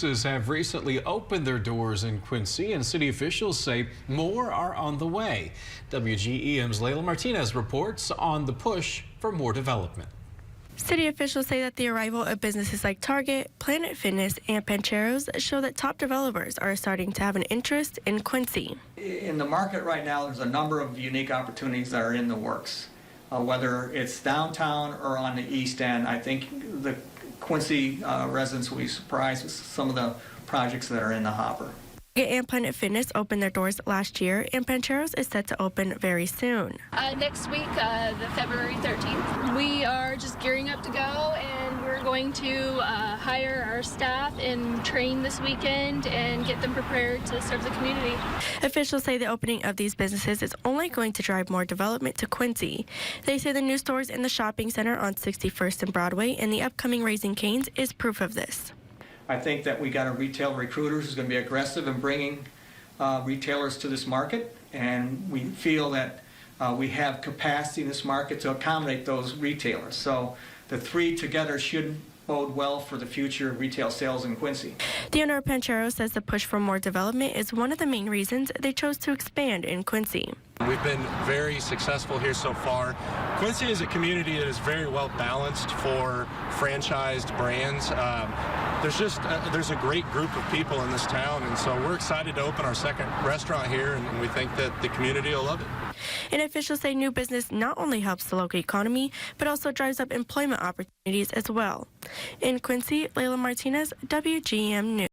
Businesses have recently opened their doors in Quincy, and city officials say more are on the way. WGEM's Layla Martinez reports on the push for more development. City officials say that the arrival of businesses like Target, Planet Fitness, and Pancheros show that top developers are starting to have an interest in Quincy. In the market right now, there's a number of unique opportunities that are in the works. Whether it's downtown or on the east end, I think the Quincy residents will be surprised with some of the projects that are in the hopper. Target and Planet Fitness opened their doors last year, and Pancheros is set to open very soon. Next week, the February 13th. We are just gearing up to go, and we're going to hire our staff and train this weekend and get them prepared to serve the community. Officials say the opening of these businesses is only going to drive more development to Quincy. They say the new stores in the shopping center on 61st and Broadway and the upcoming Raising Cane's is proof of this. I think that we got a retail recruiter who's going to be aggressive in bringing retailers to this market, and we feel that we have capacity in this market to accommodate those retailers. So the three together should bode well for the future of retail sales in Quincy. The owner of Pancheros says the push for more development is one of the main reasons they chose to expand in Quincy. We've been very successful here so far. Quincy is a community that is very well balanced for franchised brands. There's a great group of people in this town, and so we're excited to open our second restaurant here, and we think that the community will love it. And officials say new business not only helps the local economy, but also drives up employment opportunities as well. In Quincy, Layla Martinez, WGEM News.